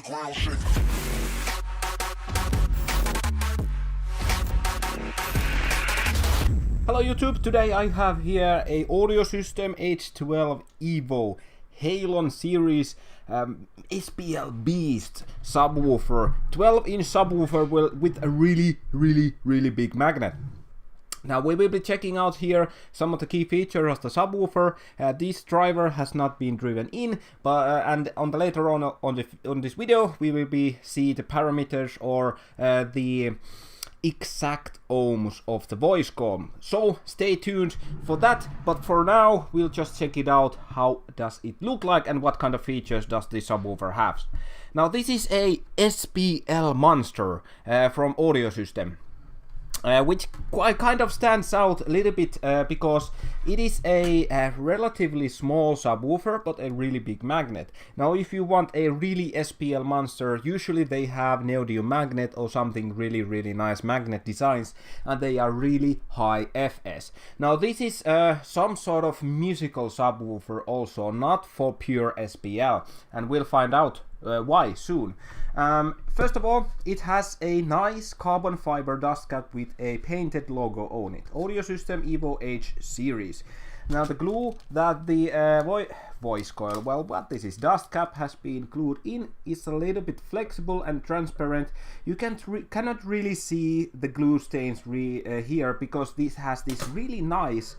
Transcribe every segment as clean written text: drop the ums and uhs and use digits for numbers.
ground shake. Hello YouTube, today I have here a audio system H12 EVO Halon series SPL Beast subwoofer, 12-inch subwoofer with a really big magnet. Now we will be checking out here some of the key features of the subwoofer. This driver has not been driven in, but and on the later on this video we will be see the parameters or the exact ohms of the voice comm. So stay tuned for that, but for now we'll just check it out. How does it look like and what kind of features does the subwoofer have? Now this is a SPL monster from Audio System. Which kind of stands out a little bit because it is a relatively small subwoofer but a really big magnet. Now if you want a really SPL monster, usually they have neodymium magnet or something really nice magnet designs, and they are really high FS. Now this is some sort of musical subwoofer also, not for pure SPL, and we'll find out why soon. First of all, it has a nice carbon fiber dust cap with a painted logo on it. Audio System EVO H series. Now the glue that the voice coil, well, what this is, dust cap has been glued in, is a little bit flexible and transparent. You cannot really see the glue stains here because this has this really nice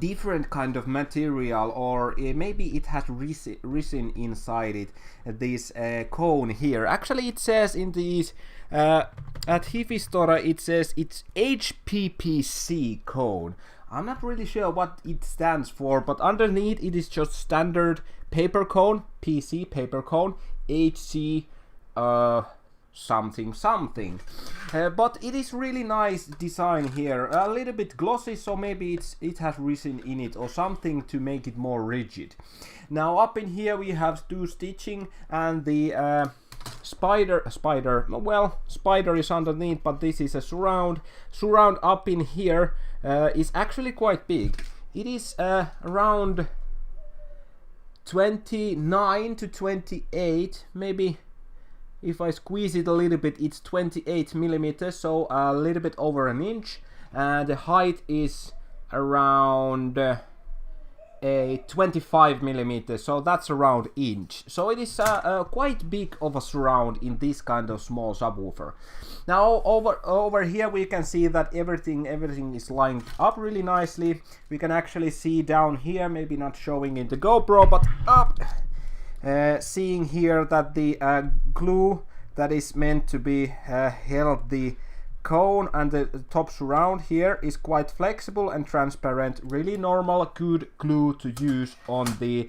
different kind of material, or maybe it has resin inside it, this cone here. Actually it says in these at HifiUutisia it says it's HPPC cone. I'm not really sure what it stands for, but underneath it is just standard paper cone, PC paper cone, HC something. But it is really nice design here, a little bit glossy, so maybe it has resin in it or something to make it more rigid. Now up in here we have two stitching, and the spider is underneath, but this is a surround up in here is actually quite big. It is around 29 to 28 maybe. If I squeeze it a little bit, it's 28 millimeters, so a little bit over an inch, and the height is around 25 millimeters, so that's around inch. So it is quite big of a surround in this kind of small subwoofer. Now over here we can see that everything is lined up really nicely. We can actually see down here, maybe not showing in the GoPro, but up. Seeing here that the glue that is meant to be held the cone and the top surround here is quite flexible and transparent. Really normal, good glue to use on the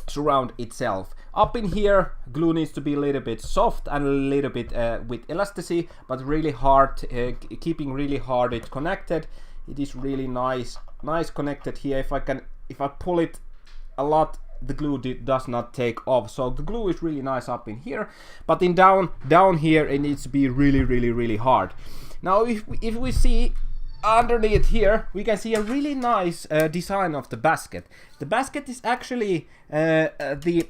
surround itself. Up in here, glue needs to be a little bit soft and a little bit with elasticity, but really hard, keeping really hard it connected. It is really nice connected here. If I pull it a lot, the glue does not take off, so the glue is really nice up in here, but in down here it needs to be really hard. Now if we see underneath here, we can see a really nice design of the basket. The basket is actually the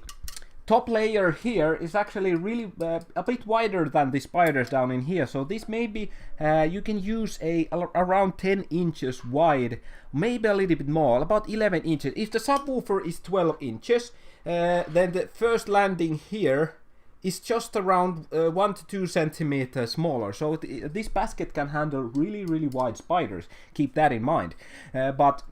top layer here is actually really a bit wider than the spiders down in here, so this maybe you can use around 10 inches wide, maybe a little bit more, about 11 inches. If the subwoofer is 12 inches, then the first landing here is just around 1 to 2 centimeters smaller, so this basket can handle really wide spiders. Keep that in mind. But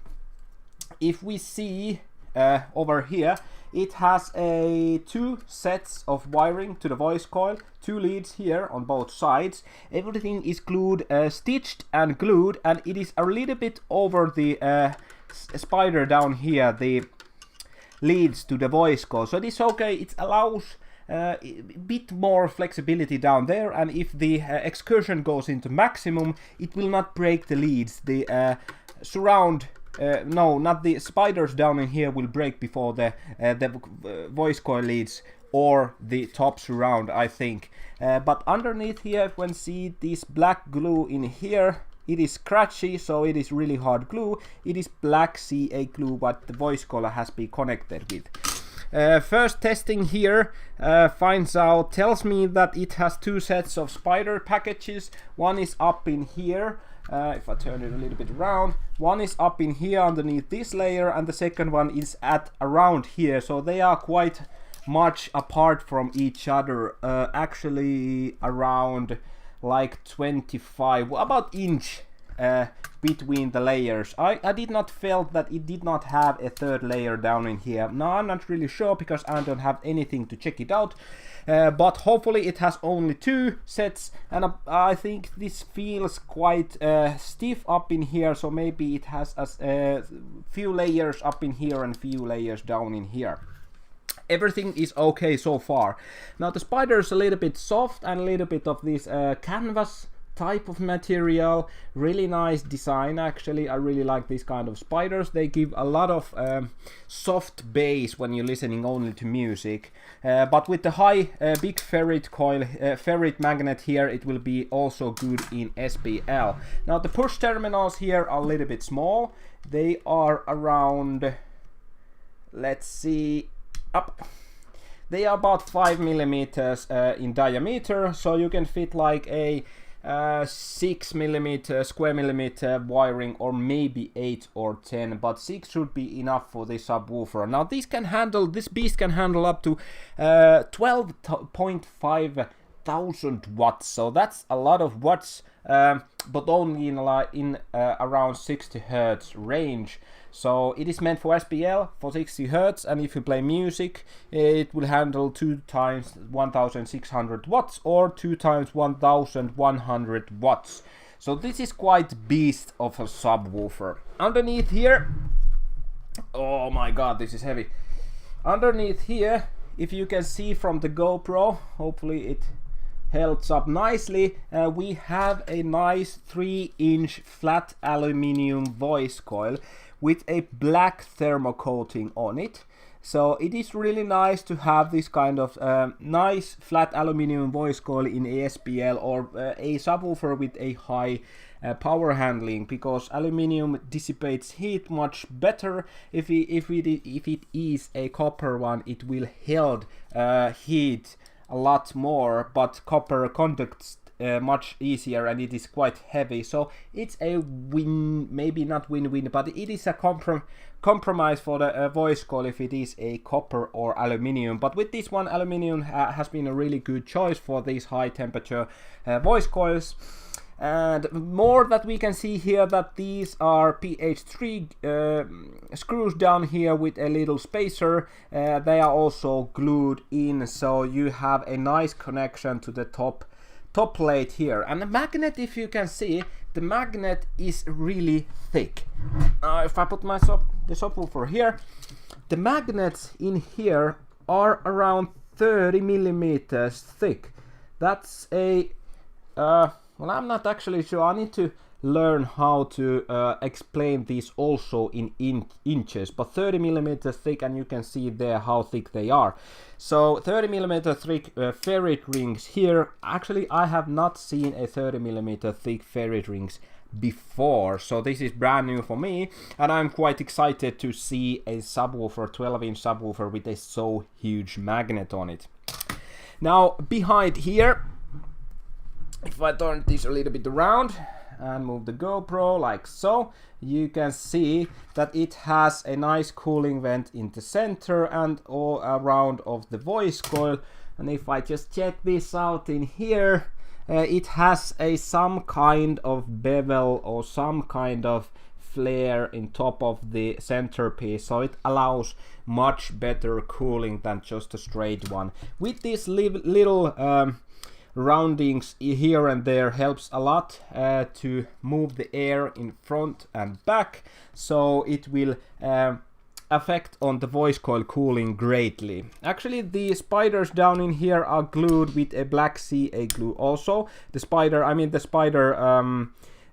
if we see over here, it has two sets of wiring to the voice coil, two leads here on both sides. Everything is glued, stitched and glued, and it is a little bit over the spider down here, the leads to the voice coil. So it is okay, it allows a bit more flexibility down there, and if the excursion goes into maximum, it will not break the leads. The surround no, not the spiders down in here will break before the voice coil leads or the top surround, I think. But underneath here, when you see this black glue in here, it is scratchy, so it is really hard glue. It is black CA glue, what the voice coil has been connected with. First testing here tells me that it has two sets of spider packages. One is up in here. If I turn it a little bit around, one is up in here underneath this layer, and the second one is at around here. So they are quite much apart from each other, actually around like 25, about inch between the layers. I did not felt that it did not have a third layer down in here. Now I'm not really sure because I don't have anything to check it out, but hopefully it has only two sets, and I think this feels quite stiff up in here, so maybe it has a few layers up in here and few layers down in here. Everything is okay so far. Now the spider is a little bit soft and a little bit of this canvas type of material. Really nice design actually. I really like these kind of spiders. They give a lot of soft bass when you're listening only to music. But with the high big ferrite coil, ferrite magnet here, it will be also good in SPL. Now the push terminals here are a little bit small. They are around, let's see, up. They are about 5 millimeters in diameter, so you can fit like a 6 millimeter square millimeter wiring, or maybe 8 or 10, but 6 should be enough for this subwoofer. Now this beast can handle up to 12.5 thousand watts, so that's a lot of watts, but only in around 60 hertz range. So it is meant for SPL for 60 hertz, and if you play music, it will handle 2 times 1600 watts or 2 times 1100 watts. So this is quite beast of a subwoofer. Underneath here, oh my god, this is heavy. Underneath here, if you can see from the GoPro, hopefully it holds up nicely, we have a nice 3-inch flat aluminium voice coil with a black thermocoating on it. So it is really nice to have this kind of nice flat aluminium voice coil in ASPL, or a subwoofer with a high power handling, because aluminium dissipates heat much better. If it is a copper one, it will hold heat a lot more, but copper conducts much easier, and it is quite heavy. So it's a win, maybe not win-win, but it is a compromise for the voice coil if it is a copper or aluminium. But with this one, aluminium has been a really good choice for these high temperature voice coils. And more that we can see here, that these are PH3 screws down here with a little spacer. They are also glued in, so you have a nice connection to the top plate here. And the magnet, if you can see, the magnet is really thick. If I put the subwoofer here, the magnets in here are around 30 millimeters thick. That's a well, I'm not actually sure. I need to learn how to explain these also in inches, but 30 millimeters thick, and you can see there how thick they are. So 30 millimeter thick ferrite rings here. Actually, I have not seen a 30 millimeter thick ferrite rings before, so this is brand new for me, and I'm quite excited to see a subwoofer, 12-inch subwoofer with a so huge magnet on it. Now behind here, if I turn this a little bit around and move the GoPro like so, you can see that it has a nice cooling vent in the center and all around of the voice coil. And if I just check this out in here, it has some kind of bevel or some kind of flare in top of the centerpiece, so it allows much better cooling than just a straight one. With this little roundings here and there helps a lot to move the air in front and back, so it will affect on the voice coil cooling greatly. Actually, the spiders down in here are glued with a black CA glue also.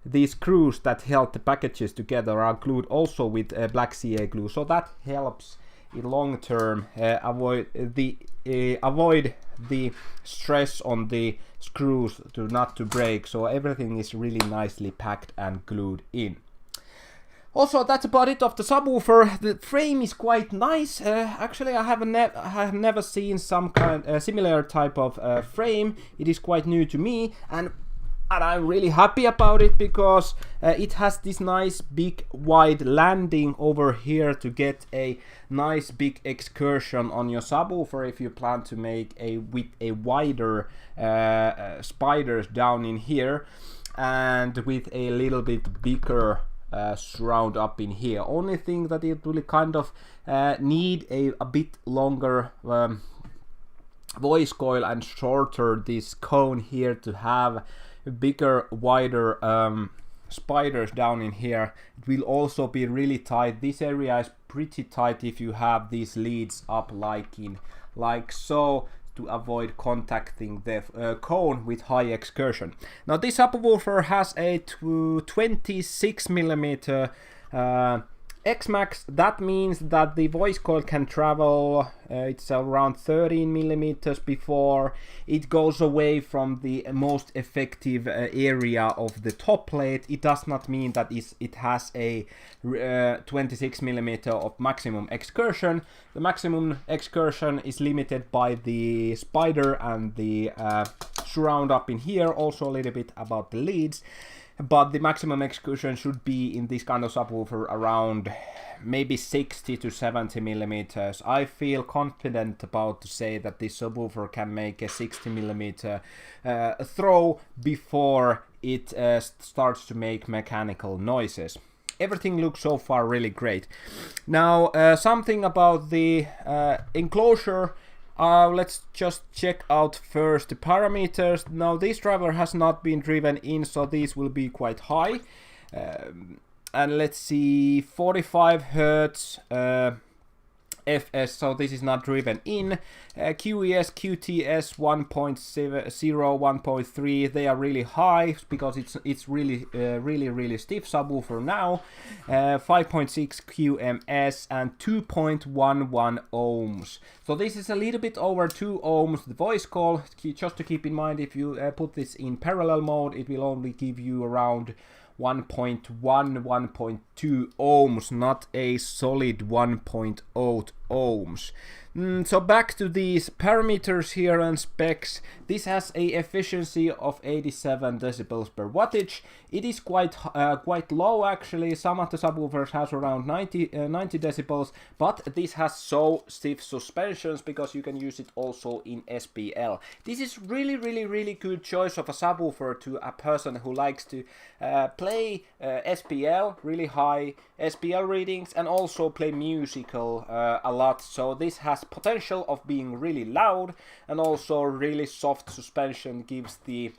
These screws that held the packages together are glued also with black CA glue, so that helps in long term avoid the stress on the screws not to break. So everything is really nicely packed and glued in. Also, that's about it of the subwoofer. The frame is quite nice. Actually, I have never seen some kind similar type of frame. It is quite new to me, and I'm really happy about it because it has this nice big wide landing over here to get a nice big excursion on your subwoofer if you plan to make with a wider spiders down in here, and with a little bit bigger surround up in here. Only thing that it will kind of need a bit longer voice coil and shorter this cone here to have bigger, wider spiders down in here. It will also be really tight. This area is pretty tight if you have these leads up like so, to avoid contacting the cone with high excursion. Now this subwoofer has a 26mm X-Max. That means that the voice coil can travel, it's around 13mm before it goes away from the most effective area of the top plate. It does not mean that it has a 26mm of maximum excursion. The maximum excursion is limited by the spider and the surround up in here, also a little bit about the leads. But the maximum excursion should be in this kind of subwoofer around maybe 60 to 70mm. I feel confident about to say that this subwoofer can make a 60mm throw before it starts to make mechanical noises. Everything looks so far really great. Now something about the enclosure. Let's just check out first the parameters. Now this driver has not been driven in, so these will be quite high. And let's see, 45 Hertz FS, so this is not driven in. QES, QTS 1.0, 1.3, they are really high because it's really really stiff subwoofer now. 5.6 QMS and 2.11 ohms. So this is a little bit over 2 ohms. The voice call, just to keep in mind, if you put this in parallel mode, it will only give you around 1.1, 1.2 ohms, not a solid 1.0 ohms. So back to these parameters here and specs. This has a efficiency of 87 decibels per wattage. It is quite low actually. Some of the subwoofers has around 90 decibels, but this has so stiff suspensions because you can use it also in SPL. This is really good choice of a subwoofer to a person who likes to play SPL, really high SPL readings, and also play musical a lot. So this has potential of being really loud, and also really soft suspension gives the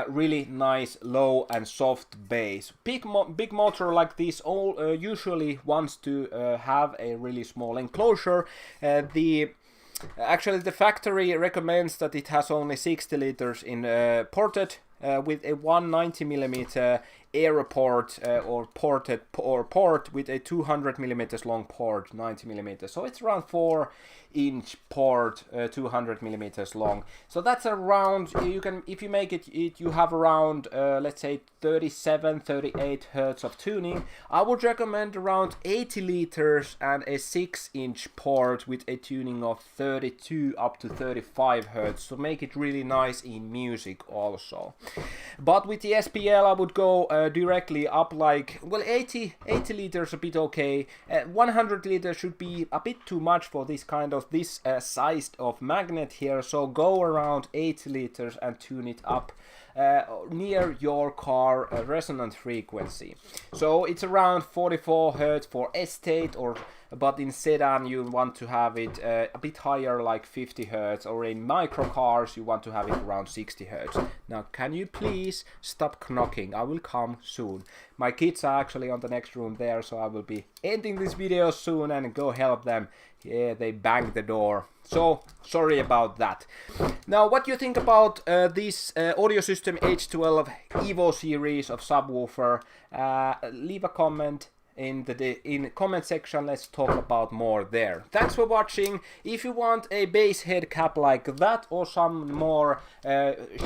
really nice low and soft bass. Big motor like this usually wants to have a really small enclosure. Actually the factory recommends that it has only 60 liters in ported with a 190mm Aero port or port with a 200mm long port, 90mm. So it's around 4-inch port, 200mm long. So that's around, you can, if you make it, you have around let's say 37-38 hertz of tuning. I would recommend around 80 liters and a 6-inch port with a tuning of 32 up to 35 hertz to make it really nice in music also. But with the SPL I would go directly up, like, well, 80 liters a bit okay. 100 liters should be a bit too much for this kind of size of magnet here, so go around 80 liters and tune it up near your car resonant frequency. So it's around 44 hertz for estate, but in sedan you want to have it a bit higher, like 50 hertz, or in micro cars you want to have it around 60 hertz. Now can you please stop knocking? I will come soon. My kids are actually on the next room there, so I will be ending this video soon and go help them. Yeah, they banged the door. So, sorry about that. Now, what do you think about this Audio System H12 EVO series of subwoofer? Leave a comment. in the comment section. Let's talk about more there. Thanks for watching. If you want a bass head cap like that or some more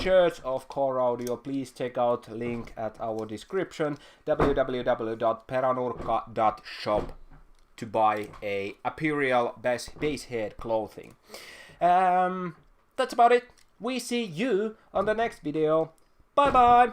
shirts of Core Audio, please check out link at our description, www.peränurkka.shop, to buy a Imperial bass head clothing. That's about it. We see you on the next video. Bye bye.